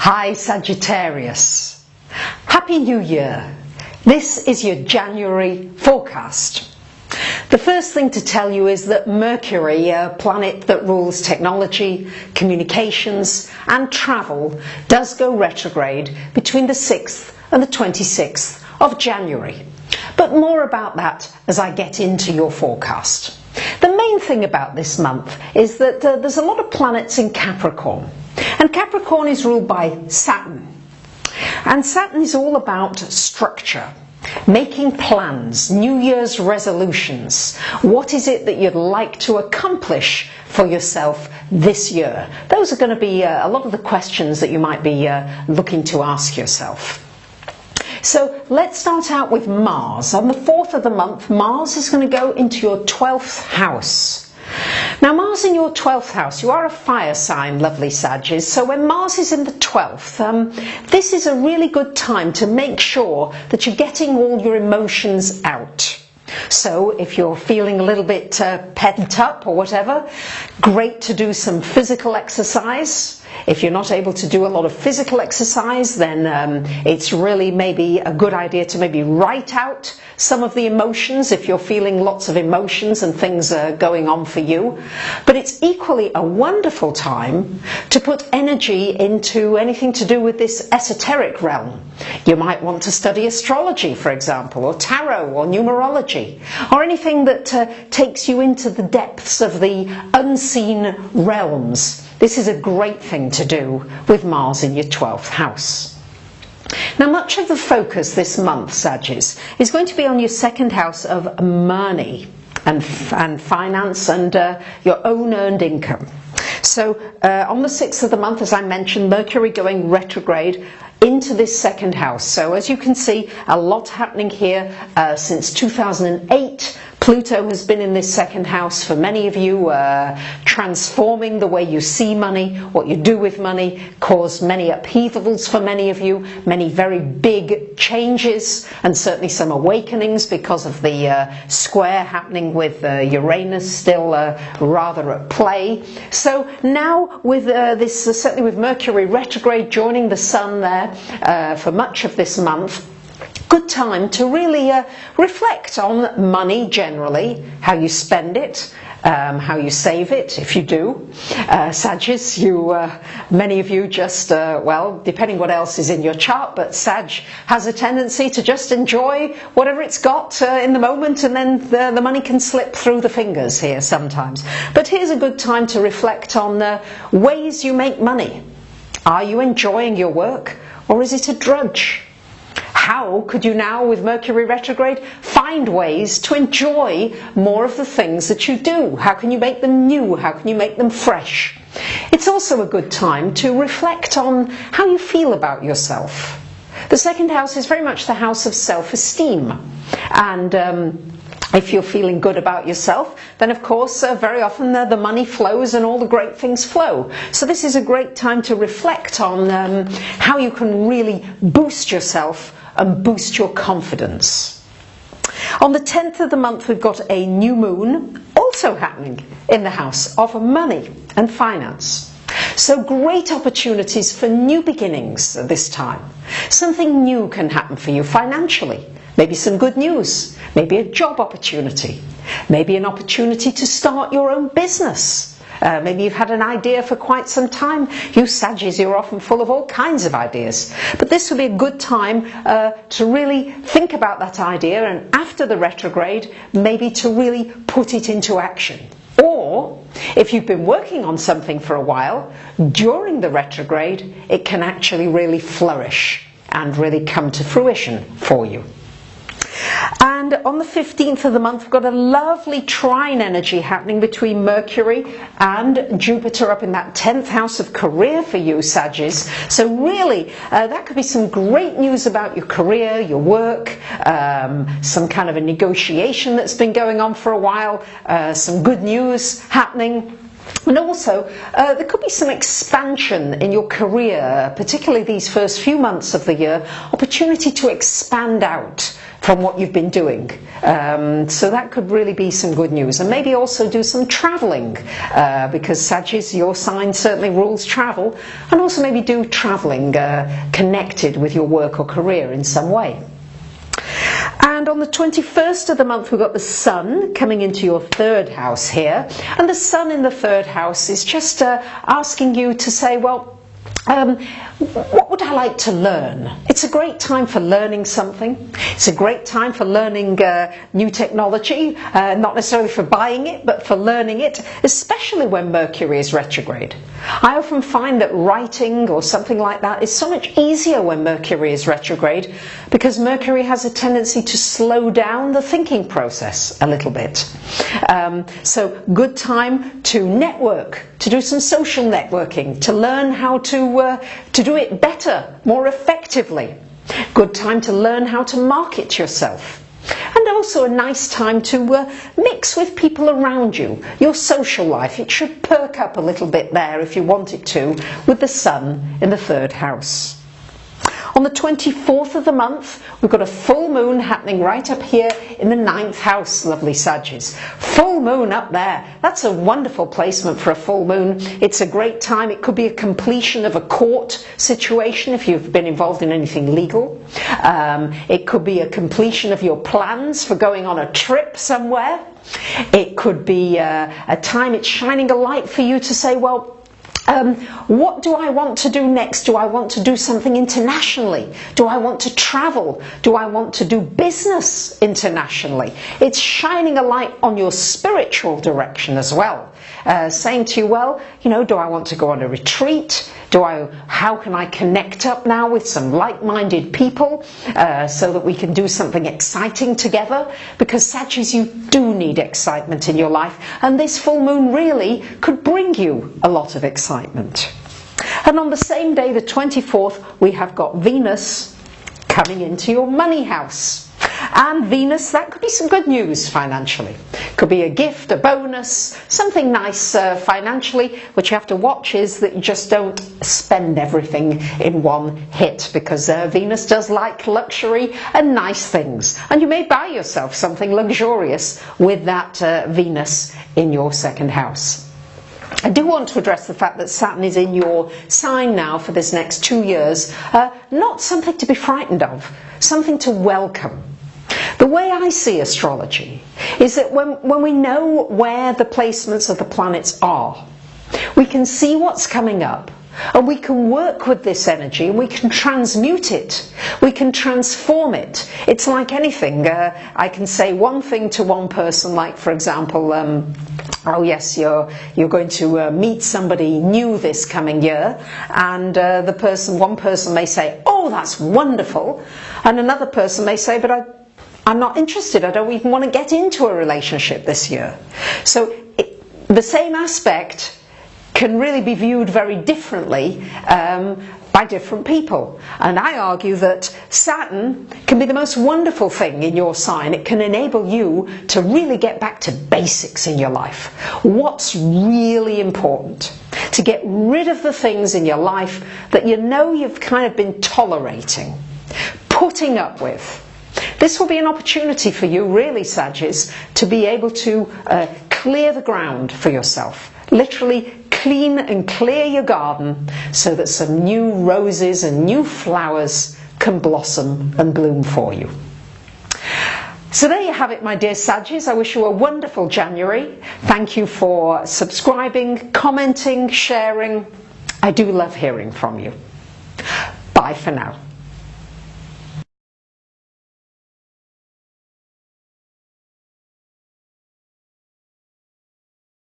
Hi Sagittarius, Happy New Year. This is your January forecast. The first thing to tell you is that Mercury, a planet that rules technology, communications and travel, does go retrograde between the 6th and the 26th of January. But more about that as I get into your forecast. The main thing about this month is that there's a lot of planets in Capricorn. And Capricorn is ruled by Saturn. And Saturn is all about structure, making plans, New Year's resolutions. What is it that you'd like to accomplish for yourself this year? Those are going to be a lot of the questions that you might be looking to ask yourself. So let's start out with Mars. On the 4th of the month, Mars is going to go into your 12th house. Now Mars in your 12th house, you are a fire sign, lovely Sagittarius, so when Mars is in the 12th, this is a really good time to make sure that you're getting all your emotions out. So if you're feeling a little bit pent up or whatever, great to do some physical exercise. If you're not able to do a lot of physical exercise, then it's really maybe a good idea to maybe write out some of the emotions if you're feeling lots of emotions and things are going on for you. But it's equally a wonderful time to put energy into anything to do with this esoteric realm. You might want to study astrology, for example, or tarot or numerology, or anything that takes you into the depths of the unseen realms. This is a great thing to do with Mars in your 12th house. Now much of the focus this month, Sagittarius, is going to be on your second house of money and finance and your own earned income. So on the 6th of the month, as I mentioned, Mercury going retrograde into this second house. So as you can see, a lot happening here since 2008. Pluto has been in this second house for many of you, transforming the way you see money, what you do with money, caused many upheavals for many of you, many very big changes and certainly some awakenings because of the square happening with Uranus still rather at play. So now with this, certainly with Mercury retrograde joining the Sun there for much of this month, good time to really reflect on money generally, how you spend it, how you save it, if you do. Sagittarius, many of you just, well, depending what else is in your chart, but Sag has a tendency to just enjoy whatever it's got in the moment, and then the money can slip through the fingers here sometimes. But here's a good time to reflect on ways you make money. Are you enjoying your work, or is it a drudge? How could you now, with Mercury retrograde, find ways to enjoy more of the things that you do? How can you make them new? How can you make them fresh? It's also a good time to reflect on how you feel about yourself. The second house is very much the house of self-esteem. And if you're feeling good about yourself, then of course very often the money flows and all the great things flow. So this is a great time to reflect on how you can really boost yourself and boost your confidence. On the 10th of the month, we've got a new moon also happening in the house of money and finance. So great opportunities for new beginnings this time. Something new can happen for you financially. Maybe some good news, maybe a job opportunity, maybe an opportunity to start your own business. Maybe you've had an idea for quite some time. You Sagittarius, you're often full of all kinds of ideas. But this would be a good time to really think about that idea, and after the retrograde, maybe to really put it into action. Or, if you've been working on something for a while, during the retrograde, it can actually really flourish and really come to fruition for you. And on the 15th of the month, we've got a lovely trine energy happening between Mercury and Jupiter up in that 10th house of career for you, Sagittarius. So really, that could be some great news about your career, your work, some kind of a negotiation that's been going on for a while, some good news happening. And also, there could be some expansion in your career, particularly these first few months of the year, opportunity to expand out from what you've been doing. So that could really be some good news. And maybe also do some travelling, because Sagittarius, your sign certainly rules travel, and also maybe do travelling connected with your work or career in some way. And on the 21st of the month, we've got the Sun coming into your third house here. And the Sun in the third house is just asking you to say, well, what would I like to learn? It's a great time for learning something. It's a great time for learning new technology, not necessarily for buying it, but for learning it, especially when Mercury is retrograde. I often find that writing or something like that is so much easier when Mercury is retrograde, because Mercury has a tendency to slow down the thinking process a little bit. So good time to network, to do some social networking, to learn how to do it better, more effectively. Good time to learn how to market yourself. And also a nice time to mix with people around you, your social life. It should perk up a little bit there if you want it to, with the Sun in the third house. On the 24th of the month, we've got a full moon happening right up here in the 9th house, lovely Sagittarius. Full moon up there. That's a wonderful placement for a full moon. It's a great time. It could be a completion of a court situation if you've been involved in anything legal. It could be a completion of your plans for going on a trip somewhere. It could be a time it's shining a light for you to say, well, what do I want to do next? Do I want to do something internationally? Do I want to travel? Do I want to do business internationally? It's shining a light on your spiritual direction as well. Saying to you, well, you know, do I want to go on a retreat? How can I connect up now with some like-minded people so that we can do something exciting together? Because Sagittarius, you do need excitement in your life, and this full moon really could bring you a lot of excitement. And on the same day, the 24th, we have got Venus coming into your money house. And Venus, that could be some good news financially. Could be a gift, a bonus, something nice financially. What you have to watch is that you just don't spend everything in one hit, because Venus does like luxury and nice things. And you may buy yourself something luxurious with that Venus in your second house. I do want to address the fact that Saturn is in your sign now for this next 2 years. Not something to be frightened of, something to welcome. The way I see astrology is that when we know where the placements of the planets are, we can see what's coming up, and we can work with this energy, and we can transmute it, we can transform it. It's like anything. I can say one thing to one person, like for example, oh yes, you're going to meet somebody new this coming year, and one person may say, oh, that's wonderful, and another person may say, but I'm not interested, I don't even want to get into a relationship this year. So the same aspect can really be viewed very differently by different people. And I argue that Saturn can be the most wonderful thing in your sign. It can enable you to really get back to basics in your life. What's really important? To get rid of the things in your life that you know you've kind of been tolerating, putting up with. This will be an opportunity for you, really, Sagittarius, to be able to clear the ground for yourself. Literally clean and clear your garden so that some new roses and new flowers can blossom and bloom for you. So there you have it, my dear Sagittarius. I wish you a wonderful January. Thank you for subscribing, commenting, sharing. I do love hearing from you. Bye for now.